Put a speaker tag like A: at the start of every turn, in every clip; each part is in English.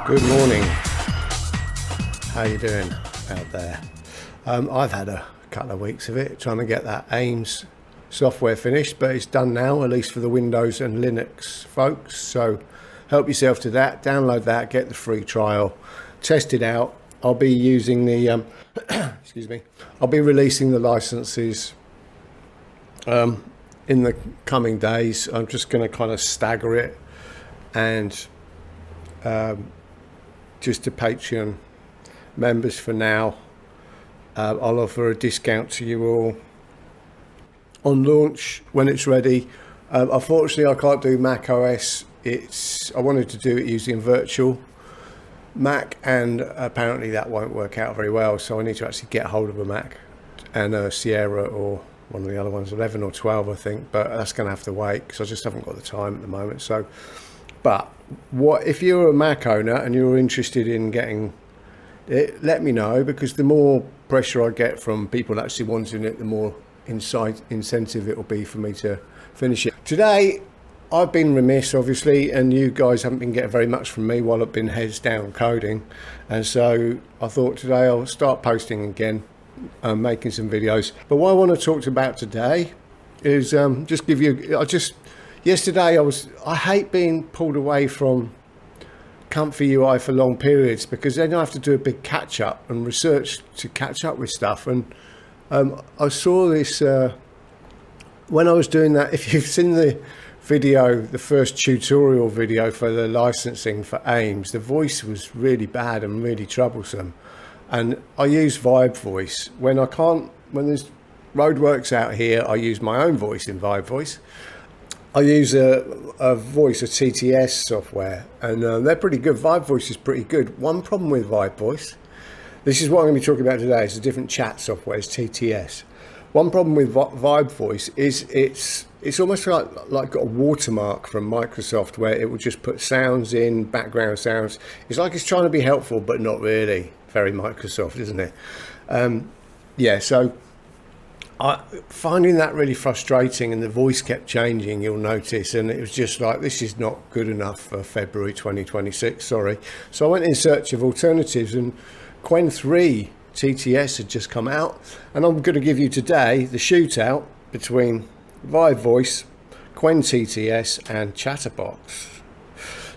A: Good morning. How you doing out there? I've had a couple of weeks of it trying to get that AIMS software finished, but it's done now, at least for the Windows and Linux folks. So help yourself to that, download that, get the free trial, test it out. I'll be using the excuse me, I'll be releasing the licenses in the coming days. I'm just going to kind of stagger it, and just to Patreon members for now, I'll offer a discount to you all on launch when it's ready. Unfortunately, I can't do Mac OS. I wanted to do it using virtual Mac, and apparently that won't work out very well, so I need to actually get hold of a Mac and a Sierra or one of the other ones, 11 or 12 I think, but that's going to have to wait because I just haven't got the time at the moment. So, but if you're a Mac owner and you're interested in getting it, let me know, because the more pressure I get from people actually wanting it, the more incentive it will be for me to finish it. Today I've been remiss, obviously, and you guys haven't been getting very much from me while I've been heads down coding, and so I thought today I'll start posting again, making some videos. But what I want to talk about today is just give you, yesterday I hate being pulled away from ComfyUI for long periods, because then I have to do a big catch up and research to catch up with stuff. And I saw this when I was doing that. If you've seen the video, the first tutorial video for the licensing for AIMS, the voice was really bad and really troublesome. And I use VibeVoice when there's roadworks out here. I use my own voice in VibeVoice. I use a TTS software, and they're pretty good. VibeVoice is pretty good. One problem with VibeVoice, this is what I'm going to be talking about today, it's a different chat software, it's TTS. One problem with VibeVoice is it's almost like got a watermark from Microsoft, where it will just put sounds in, background sounds. It's like it's trying to be helpful, but not really. Very Microsoft, isn't it? Yeah, so finding that really frustrating, and the voice kept changing, you'll notice, and it was just like, this is not good enough for February 2026, sorry. So I went in search of alternatives, and QWEN 3 TTS had just come out, and I'm going to give you today the shootout between VibeVoice, QWEN TTS and Chatterbox.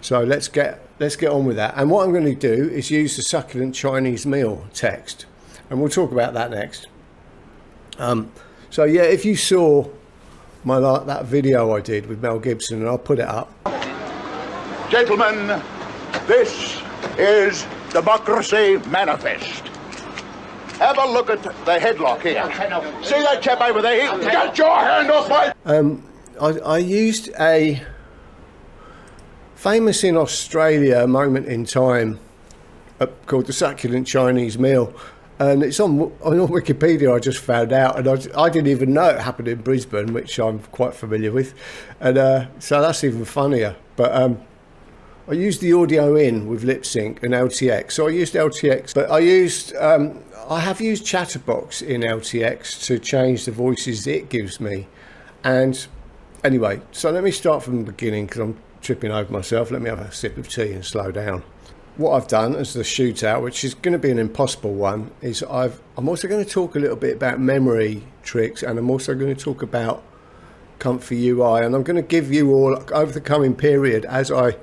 A: So let's get on with that. And what I'm going to do is use the succulent Chinese meal text, and we'll talk about that next. So yeah, if you saw that video I did with Mel Gibson, and I'll put it up.
B: Gentlemen, this is Democracy Manifest. Have a look at the headlock here. See that chap over there? Get your hand off my...
A: I used a famous in Australia moment in time called the succulent Chinese meal. And it's on Wikipedia, I just found out, and I didn't even know it happened in Brisbane, which I'm quite familiar with, and so that's even funnier. But I used the audio in with lip sync and LTX. So I used LTX, but I have used Chatterbox in LTX to change the voices it gives me. And anyway, so let me start from the beginning, because I'm tripping over myself. Let me have a sip of tea and slow down. What I've done as the shootout, which is going to be an impossible one, is I'm also going to talk a little bit about memory tricks, and I'm also going to talk about ComfyUI, and I'm going to give you all, over the coming period, as I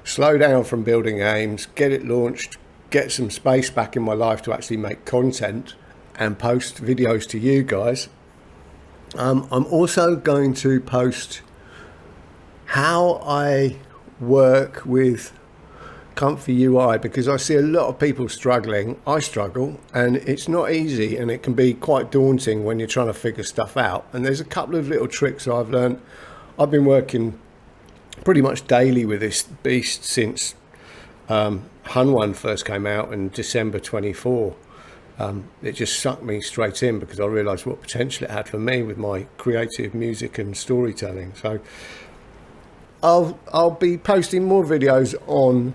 A: slow down from building AIMS, get it launched, get some space back in my life to actually make content and post videos to you guys. I'm also going to post how I work with ComfyUI, because I see a lot of people struggling. I struggle, and it's not easy, and it can be quite daunting when you're trying to figure stuff out. And there's a couple of little tricks I've learned. I've been working pretty much daily with this beast since Hunwan first came out in December 24. It just sucked me straight in, because I realized what potential it had for me with my creative music and storytelling. So I'll be posting more videos on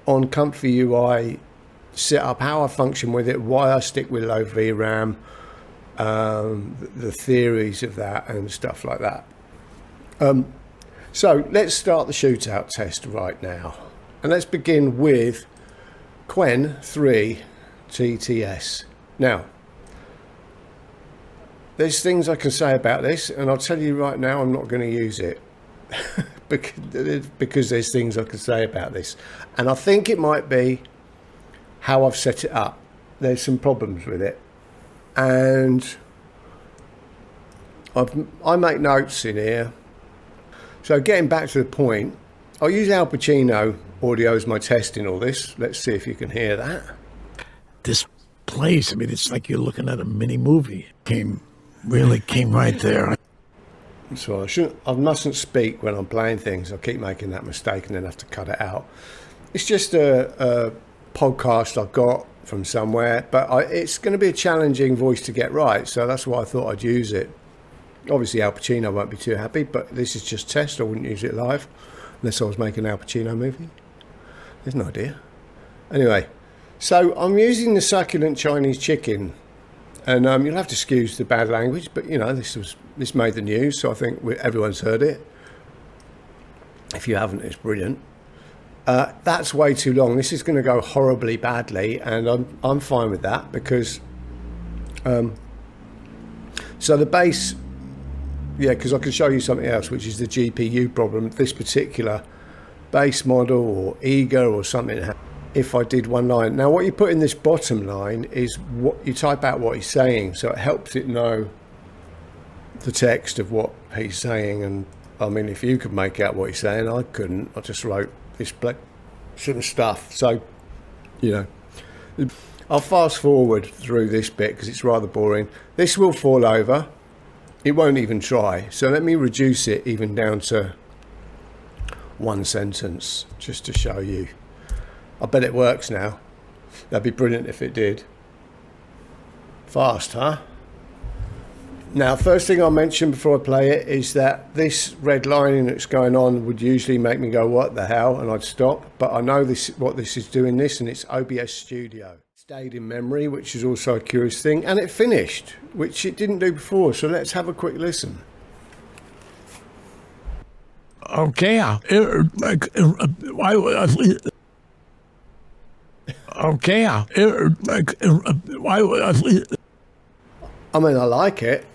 A: ComfyUI setup, how I function with it, why I stick with low VRAM, the theories of that and stuff like that. So let's start the shootout test right now. And let's begin with QWEN 3 TTS. Now, there's things I can say about this, and I'll tell you right now, I'm not going to use it because there's things I can say about this. And I think it might be how I've set it up. There's some problems with it. And I make notes in here. So getting back to the point, I'll use Al Pacino audio as my test in all this. Let's see if you can hear that.
C: This place, I mean, it's like you're looking at a mini movie. Really came right there.
A: So I mustn't speak when I'm playing things. I keep making that mistake and then have to cut it out. It's just a podcast I've got from somewhere, but it's going to be a challenging voice to get right, so that's why I thought I'd use it. Obviously Al Pacino won't be too happy, but this is just test. I wouldn't use it live unless I was making an Al Pacino movie. There's no idea. Anyway, so I'm using the succulent Chinese chicken, and you'll have to excuse the bad language, but you know, this made the news, so I think everyone's heard it. If you haven't, it's brilliant. That's way too long. This is going to go horribly badly, and I'm fine with that because so the base, yeah, because I can show you something else, which is the GPU problem. This particular base model or eager or something, if I did one line. Now what you put in this bottom line is what you type out what he's saying, so it helps it know the text of what he's saying. And I mean, if you could make out what he's saying, I couldn't. I just wrote this some stuff. So, you know, I'll fast forward through this bit because it's rather boring. This will fall over. It won't even try. So let me reduce it even down to one sentence just to show you. I bet it works now. That'd be brilliant if it did. Fast, huh? Now, first thing I'll mention before I play it is that this red lining that's going on would usually make me go, what the hell? And I'd stop. But I know what this is doing this, and it's OBS Studio. It stayed in memory, which is also a curious thing. And it finished, which it didn't do before. So let's have a quick listen.
C: Okay. Okay.
A: I mean, I like it,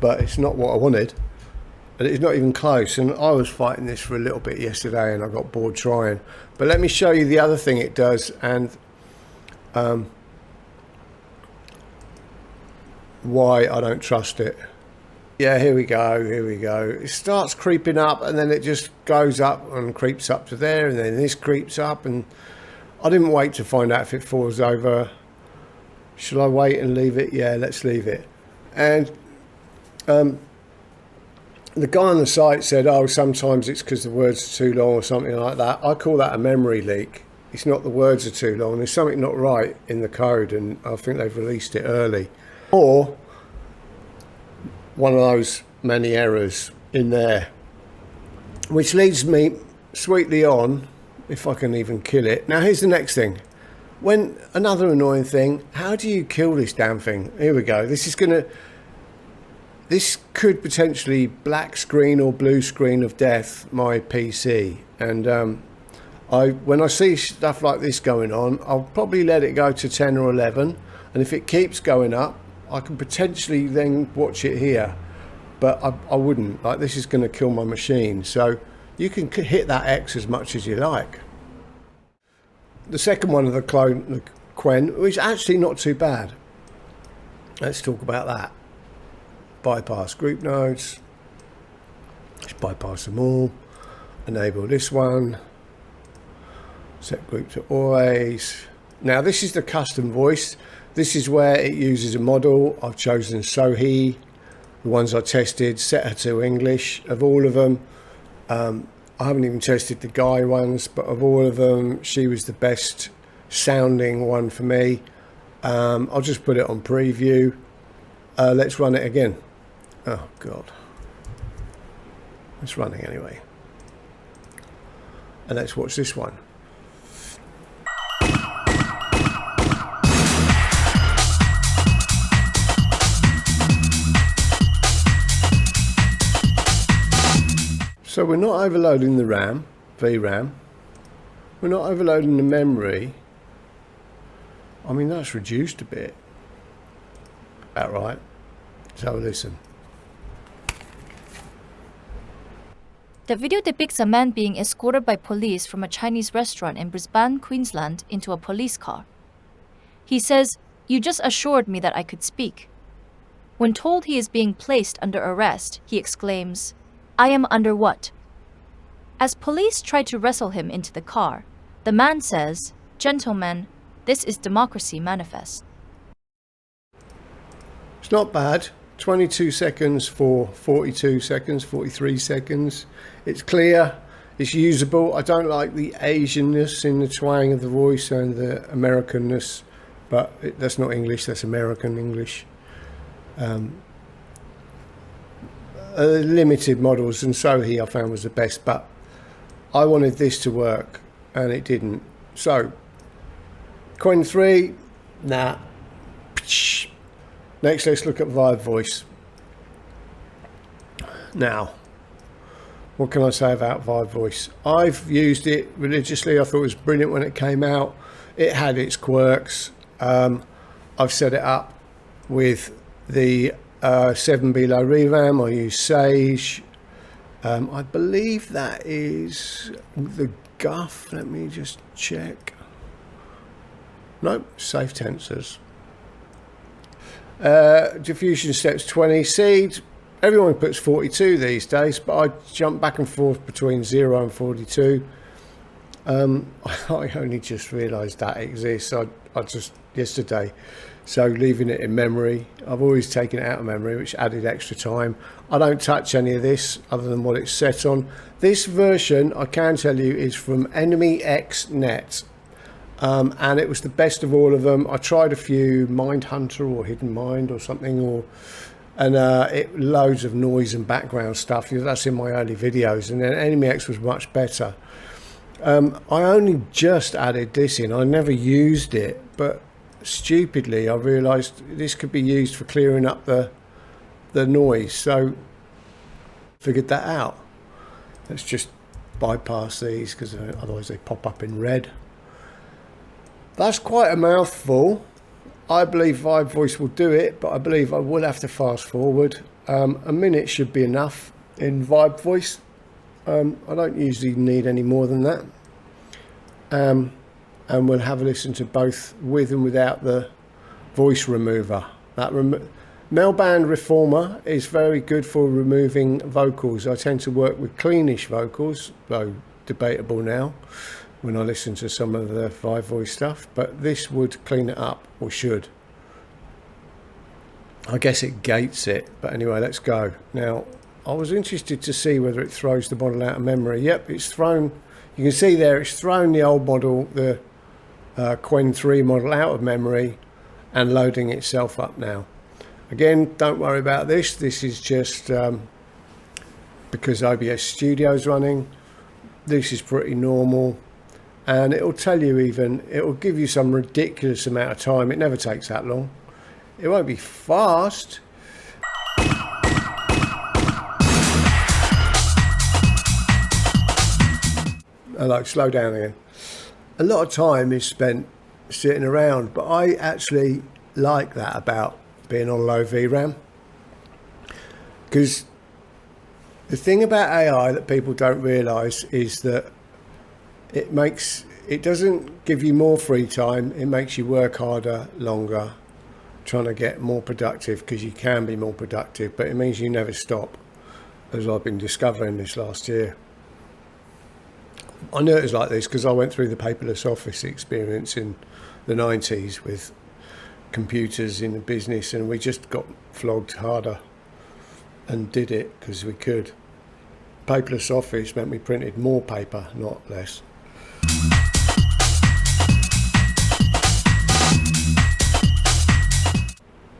A: but it's not what I wanted. And it's not even close. And I was fighting this for a little bit yesterday and I got bored trying. But let me show you the other thing it does and why I don't trust it. Yeah, here we go. It starts creeping up and then it just goes up and creeps up to there, and then this creeps up, and I didn't wait to find out if it falls over. Should I wait and leave it? Yeah, let's leave it. And the guy on the site said, oh, sometimes it's because the words are too long or something like that. I call that a memory leak. It's not the words are too long. There's something not right in the code, and I think they've released it early. Or one of those many errors in there. Which leads me sweetly on, if I can even kill it. Now, here's the next thing. When another annoying thing, how do you kill this damn thing? Here we go. This could potentially black screen or blue screen of death my PC. And when I see stuff like this going on, I'll probably let it go to 10 or 11. And if it keeps going up, I can potentially then watch it here. But I wouldn't. Like, this is going to kill my machine. So you can hit that X as much as you like. The second one of the QWEN was actually not too bad. Let's talk about that. Bypass group nodes. Let's bypass them all. Enable this one. Set group to always. Now this is the custom voice. This is where it uses a model. I've chosen Sohee. The ones I tested, set her to English. Of all of them, I haven't even tested the Guy ones, but of all of them, she was the best sounding one for me. I'll just put it on preview. Let's run it again. Oh God. It's running anyway. And let's watch this one. So we're not overloading the RAM, VRAM. We're not overloading the memory. I mean, that's reduced a bit. About right. Let's have a listen.
D: The video depicts a man being escorted by police from a Chinese restaurant in Brisbane, Queensland, into a police car. He says, "You just assured me that I could speak." When told he is being placed under arrest, he exclaims, "I am under what?" As police try to wrestle him into the car, the man says, "Gentlemen, this is democracy manifest."
A: It's not bad. 22 seconds for 42 seconds, 43 seconds. It's clear, it's usable. I don't like the Asianness in the twang of the voice and the Americanness, but that's not English, that's American English. Limited models, and Sohi I found was the best, but I wanted this to work and it didn't. So, QWEN 3, nah. Next, let's look at VibeVoice. Now, what can I say about VibeVoice? I've used it religiously. I thought it was brilliant when it came out. It had its quirks. I've set it up with the 7 below ReRAM. I use Sage. I believe that is the Guff. Let me just check. Nope, safe tensors. Diffusion steps 20. Seed, everyone puts 42 these days, but I jump back and forth between 0 and 42. I only just realised that exists. I just yesterday, so leaving it in memory. I've always taken it out of memory, which added extra time. I don't touch any of this other than what it's set on. This version, I can tell you, is from Enemy X Net. And it was the best of all of them. I tried a few, Mindhunter or Hidden Mind or something, and it loads of noise and background stuff. That's in my early videos, and then Enemy X was much better. I only just added this in. I never used it, but stupidly I realised this could be used for clearing up the noise, so figured that out. Let's just bypass these because otherwise they pop up in red. That's quite a mouthful. I believe VibeVoice will do it, but I believe I will have to fast forward. A minute should be enough in VibeVoice. I don't usually need any more than that. And we'll have a listen to both with and without the voice remover. That Melband Reformer is very good for removing vocals. I tend to work with cleanish vocals, though debatable now when I listen to some of the VibeVoice stuff, but this would clean it up, or should. I guess it gates it, but anyway, let's go. Now, I was interested to see whether it throws the model out of memory. Yep, it's thrown, you can see there, it's thrown the old model, the QWEN 3 model out of memory and loading itself up now. Again, don't worry about this. This is just because OBS Studio's running. This is pretty normal. And it'll tell you it'll give you some ridiculous amount of time. It never takes that long. It won't be fast. Slow down again. A lot of time is spent sitting around, but I actually like that about being on low VRAM. Because the thing about AI that people don't realise is that it doesn't give you more free time, it makes you work harder, longer, trying to get more productive, because you can be more productive, but it means you never stop, as I've been discovering this last year. I knew it was like this because I went through the paperless office experience in the 90s with computers in the business, and we just got flogged harder and did it because we could. Paperless office meant we printed more paper, not less.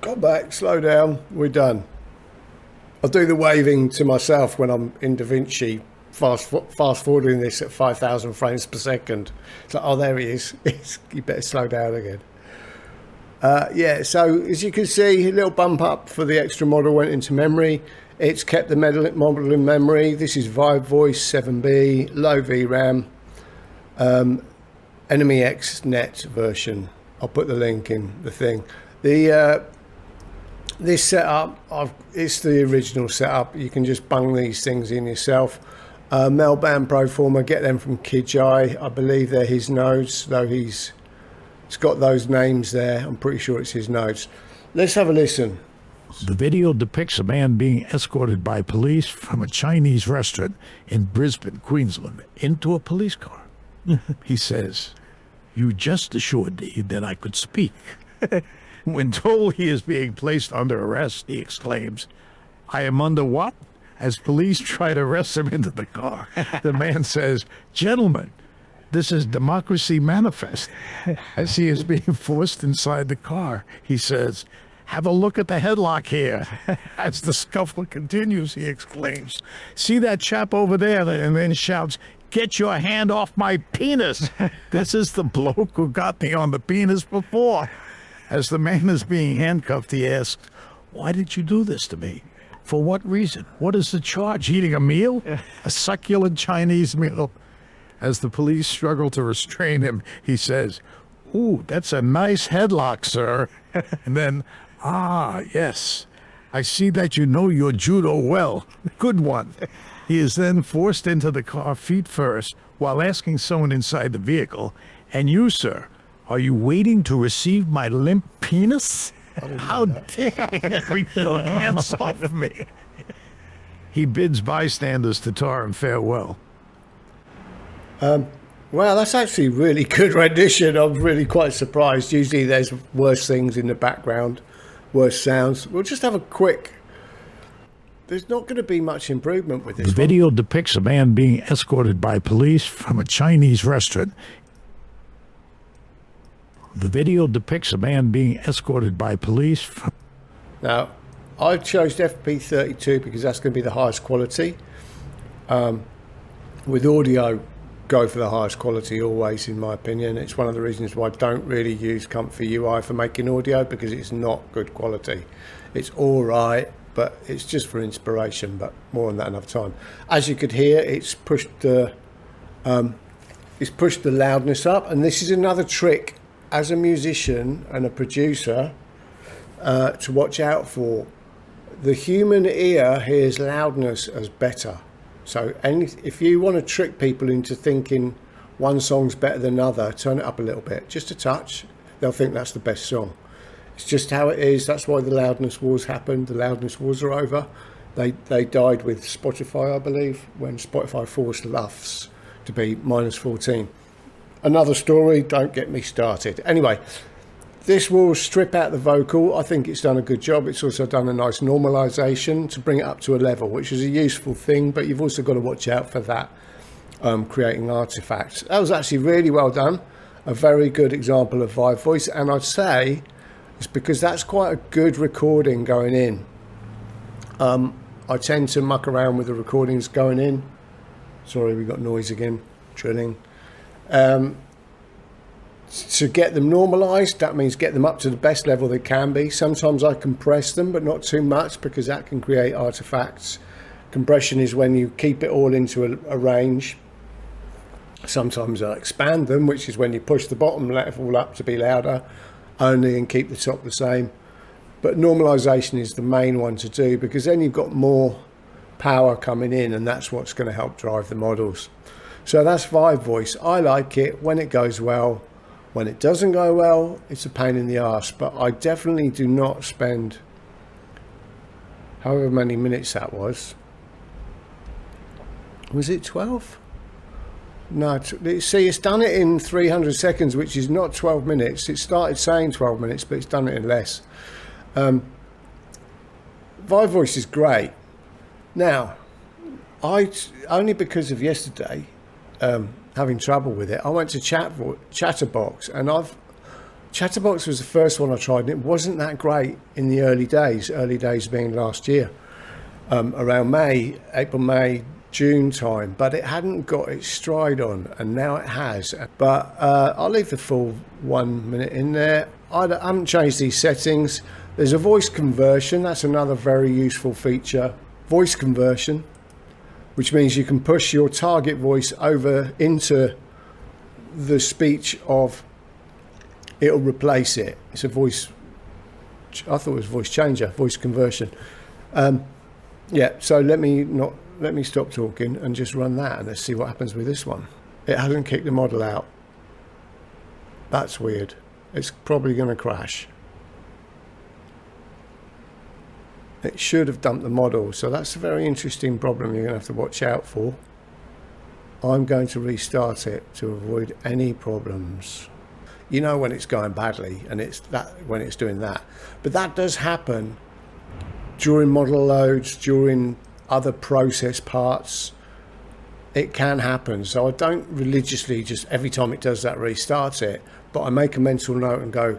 A: Got back, slow down, we're done. I'll do the waving to myself when I'm in DaVinci, fast forwarding this at 5,000 frames per second. It's like, oh, there he is. You better slow down again. Yeah, so as you can see, a little bump up for the extra model went into memory. It's kept the model in memory. This is VibeVoice 7B, low VRAM, Enemy X Net version. I'll put the link in the thing. This setup, it's the original setup. You can just bung these things in yourself. Melbourne Proformer, get them from QWEN. I believe they're his nodes, though it's got those names there. I'm pretty sure it's his nodes. Let's have a listen.
C: The video depicts a man being escorted by police from a Chinese restaurant in Brisbane, Queensland, into a police car. He says, "You just assured me that I could speak." When told he is being placed under arrest, he exclaims, "I am under what?" As police try to arrest him into the car, the man says, "Gentlemen, this is Democracy Manifest." As he is being forced inside the car, he says, "Have a look at the headlock here." As the scuffle continues, he exclaims, "See that chap over there?" And then shouts, "Get your hand off my penis." This is the bloke who got me on the penis before. As the man is being handcuffed, he asks, "Why did you do this to me? For what reason? What is the charge? Eating a meal? A succulent Chinese meal?" As the police struggle to restrain him, he says, "Ooh, that's a nice headlock, sir." And then, "Ah, yes, I see that you know your judo well. Good one." He is then forced into the car feet first while asking someone inside the vehicle, "And you, sir, are you waiting to receive my limp penis? How dare you your hands off of me?" He bids bystanders to tar him farewell.
A: Wow, that's actually really good rendition. I'm really quite surprised. Usually there's worse things in the background, worse sounds. We'll just have a quick... There's not going to be much improvement with this
C: The video depicts a man being escorted by police from a Chinese restaurant. The video depicts a man being escorted by police from...
A: Now, I chose FP32 because that's going to be the highest quality. With audio, go for the highest quality always, in my opinion. It's one of the reasons why I don't really use ComfyUI for making audio, because it's not good quality. It's all right, but it's just for inspiration, but more on that another time. As you could hear, it's pushed the loudness up, and this is another trick as a musician and a producer to watch out for. The human ear hears loudness as better. So if you want to trick people into thinking one song's better than another, turn it up a little bit, just a touch. They'll think that's the best song. It's just how it is. That's why the loudness wars happened. The loudness wars are over. They died with Spotify, I believe, when Spotify forced LUFS to be -14. Another story, don't get me started. Anyway, this will strip out the vocal. I think it's done a good job. It's also done a nice normalization to bring it up to a level, which is a useful thing, but you've also got to watch out for that, creating artifacts. That was actually really well done. A very good example of VibeVoice, and I'd say it's because that's quite a good recording going in. I tend to muck around with the recordings going in. Sorry, we got noise again, drilling. To get them normalized, that means get them up to the best level they can be. Sometimes I compress them, but not too much, because that can create artifacts. Compression is when you keep it all into a range. Sometimes I expand them, which is when you push the bottom level up to be louder only and keep the top the same. But normalization is the main one to do, because then you've got more power coming in, and that's what's going to help drive the models. So that's VibeVoice. I like it when it goes well. When it doesn't go well, it's a pain in the arse, but I definitely do not spend however many minutes that was. Was it 12? No, see, it's done it in 300 seconds, which is not 12 minutes. It started saying 12 minutes, but it's done it in less. VibeVoice is great. Now, only because of yesterday, having trouble with it, I went to Chatterbox, and Chatterbox was the first one I tried, and it wasn't that great in the early days being last year, around April, May, June time, but it hadn't got its stride on, and now it has. But I'll leave the full 1 minute in there. I haven't changed these settings. There's a voice conversion. That's another very useful feature voice conversion, which means you can push your target voice over into the speech of, it'll replace it. It's a voice, I thought it was voice changer, voice conversion. Yeah, so let me stop talking and just run that, and let's see what happens with this one. It hasn't kicked the model out. That's weird. It's probably going to crash. It should have dumped the model, so that's a very interesting problem you're going to have to watch out for. I'm going to restart it to avoid any problems. You know when it's going badly, and it's that when it's doing that. But that does happen during model loads, during other process parts. It can happen. So I don't religiously just every time it does that restart it, but I make a mental note and go,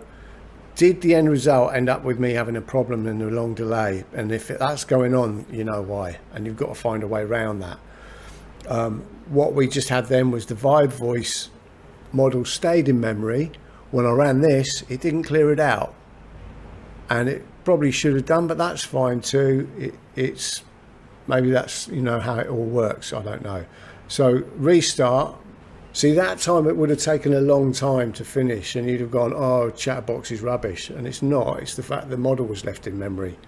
A: did the end result end up with me having a problem and a long delay? And if that's going on, you know why, and you've got to find a way around that. What we just had then was the VibeVoice model stayed in memory. When I ran this, it didn't clear it out, and it probably should have done, but that's fine too. It's maybe that's, you know, how it all works. I don't know. So restart. See, that time it would have taken a long time to finish, and you'd have gone, oh, Chatterbox is rubbish. And it's not. It's the fact the model was left in memory.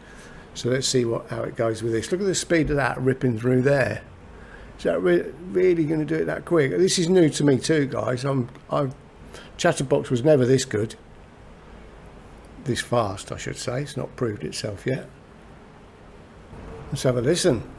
A: So let's see how it goes with this. Look at the speed of that ripping through there. Is that really going to do it that quick? This is new to me too, guys. Chatterbox was never this good. This fast, I should say. It's not proved itself yet. Let's have a listen.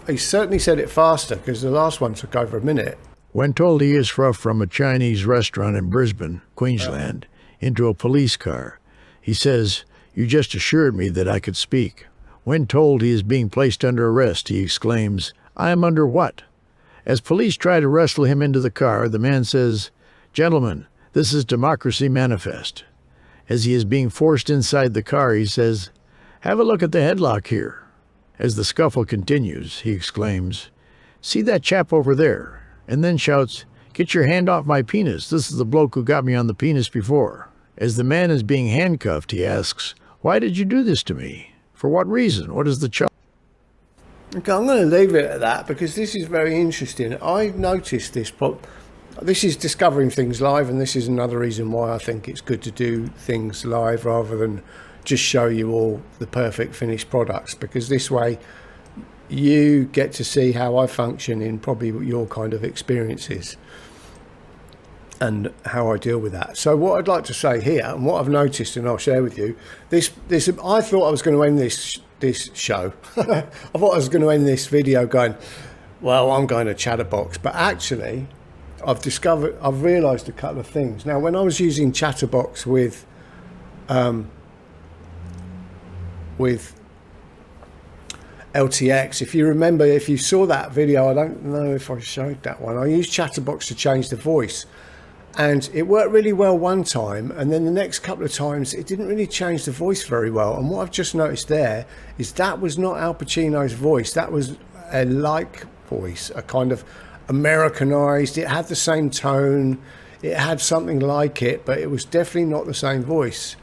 A: He certainly said it faster, because the last one took over a minute.
C: When told he is from a Chinese restaurant in Brisbane, Queensland, into a police car, he says, "You just assured me that I could speak." When told he is being placed under arrest, he exclaims, "I am under what?" As police try to wrestle him into the car, the man says, "Gentlemen, this is Democracy Manifest." As he is being forced inside the car, he says, "Have a look at the headlock here." As the scuffle continues, he exclaims, "See that chap over there?" And then shouts, "Get your hand off my penis. This is the bloke who got me on the penis before." As the man is being handcuffed, he asks, "Why did you do this to me? For what reason? What is the charge?"
A: Okay, I'm going to leave it at that, because this is very interesting. I've noticed this. This is discovering things live, and this is another reason why I think it's good to do things live rather than just show you all the perfect finished products, because this way you get to see how I function in probably your kind of experiences and how I deal with that. So what I'd like to say here, and what I've noticed, and I'll share with you, this I thought I was going to end this show. I thought I was going to end this video going, well, I'm going to Chatterbox, but actually I've realized a couple of things. Now, when I was using Chatterbox with LTX, if you remember, if you saw that video, I don't know if I showed that one, I used Chatterbox to change the voice, and it worked really well one time, and then the next couple of times it didn't really change the voice very well. And what I've just noticed there is that was not Al Pacino's voice, that was a like voice, a kind of Americanized. It had the same tone, it had something like it, but it was definitely not the same voice.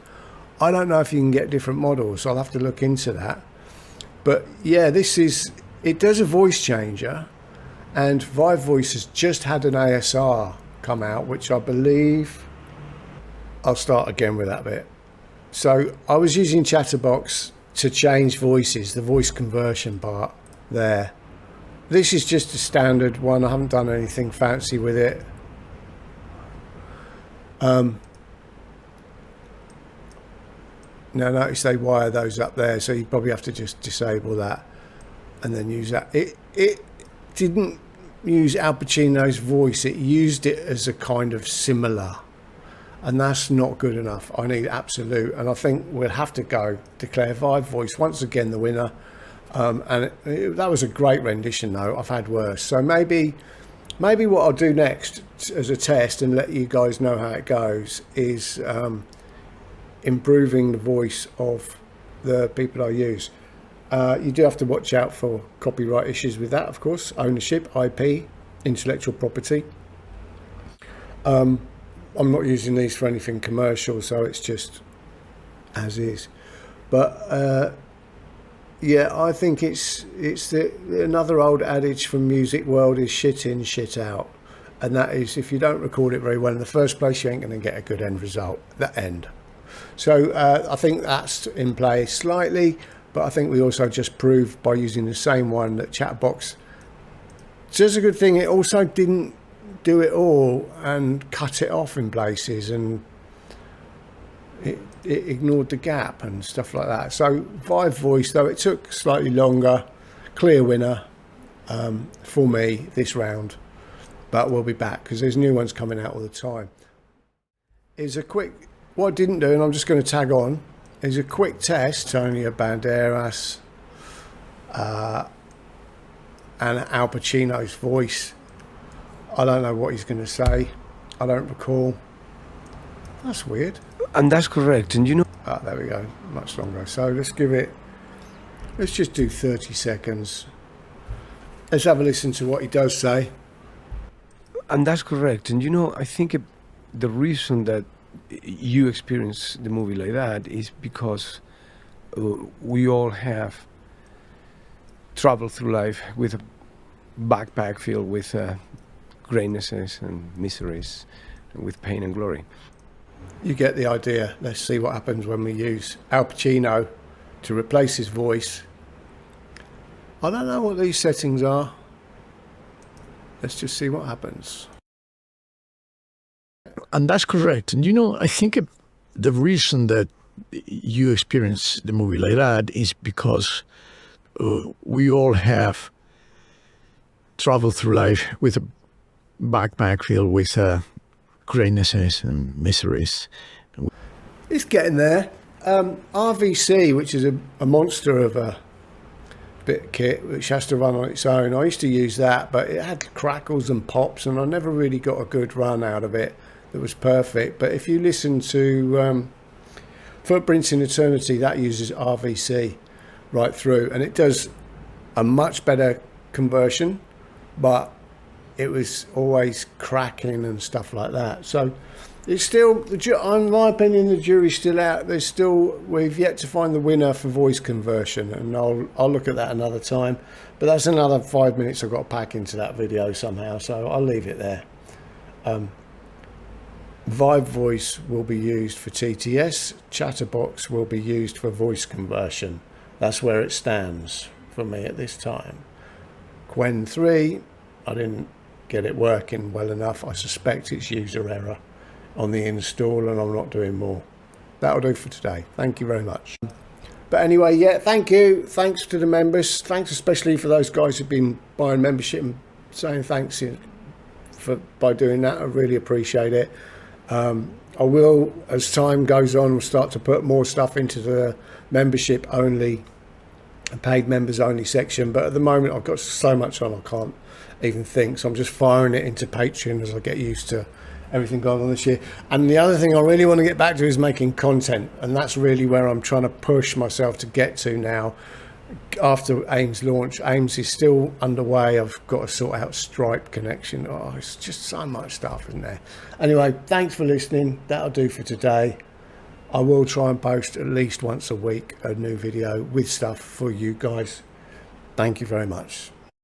A: I don't know if you can get different models, I'll have to look into that. But yeah, it does a voice changer, and VibeVoice has just had an ASR come out, which I believe, I'll start again with that bit. So I was using Chatterbox to change voices, the voice conversion part there. This is just a standard one, I haven't done anything fancy with it. Now notice they wire those up there, so you probably have to just disable that and then use that. It didn't use Al Pacino's voice, it used it as a kind of similar, and that's not good enough. I need absolute, and I think we'll have to declare VibeVoice once again the winner. That was a great rendition though, I've had worse. So maybe what I'll do next as a test and let you guys know how it goes is improving the voice of the people I use. You do have to watch out for copyright issues with that, of course, ownership, IP, intellectual property. I'm not using these for anything commercial, so it's just as is. But Yeah, I think it's another old adage from music world is shit in, shit out. And that is, if you don't record it very well in the first place, you ain't going to get a good end result, that end. So I think that's in play slightly, but I think we also just proved by using the same one that Chatterbox does a good thing. It also didn't do it all and cut it off in places, and it ignored the gap and stuff like that. So VibeVoice, though it took slightly longer, clear winner for me this round, but we'll be back because there's new ones coming out all the time. Is a quick, what I didn't do, and I'm just going to tag on, is a quick test. Antonio Banderas and Al Pacino's voice. I don't know what he's going to say. I don't recall. That's weird.
E: And that's correct. And you know,
A: There we go, much longer. So let's give it, let's just do 30 seconds. Let's have a listen to what he does say.
E: and that's correct. And you know, I think the reason that you experience the movie like that is because we all have traveled through life with a backpack filled with greatnesses and miseries, and with pain and glory.
A: You get the idea. Let's see what happens when we use Al Pacino to replace his voice. I don't know what these settings are. Let's just see what happens.
C: And that's correct. And you know, I think the reason that you experience the movie like that is because we all have traveled through life with a backpack filled with greatnesses and miseries.
A: It's getting there. RVC, which is a monster of a bit kit which has to run on its own. I used to use that, but it had crackles and pops, and I never really got a good run out of it that was perfect. But if you listen to Footprints in Eternity, that uses RVC right through, and it does a much better conversion, but it was always cracking and stuff like that. So it's still, in my opinion, the jury's still out. We've yet to find the winner for voice conversion, and I'll look at that another time. But that's another 5 minutes I've got to pack into that video somehow, so I'll leave it there. VibeVoice will be used for TTS. Chatterbox will be used for voice conversion. That's where it stands for me at this time. QWEN 3, I didn't get it working well enough. I suspect it's user error on the install, and I'm not doing more. That'll do for today. Thank you very much. But anyway, yeah, thank you. Thanks to the members. Thanks especially for those guys who've been buying membership and saying thanks by doing that. I really appreciate it. I will, as time goes on, we'll start to put more stuff into the membership only, paid members only section. But at the moment, I've got so much on, I can't even think. So I'm just firing it into Patreon as I get used to everything going on this year. And the other thing I really want to get back to is making content, and that's really where I'm trying to push myself to get to now. After AIM's launch, AIM's is still underway. I've got to sort out Stripe connection. Oh, it's just so much stuff, isn't there? Anyway, thanks for listening. That'll do for today. I will try and post at least once a week a new video with stuff for you guys. Thank you very much.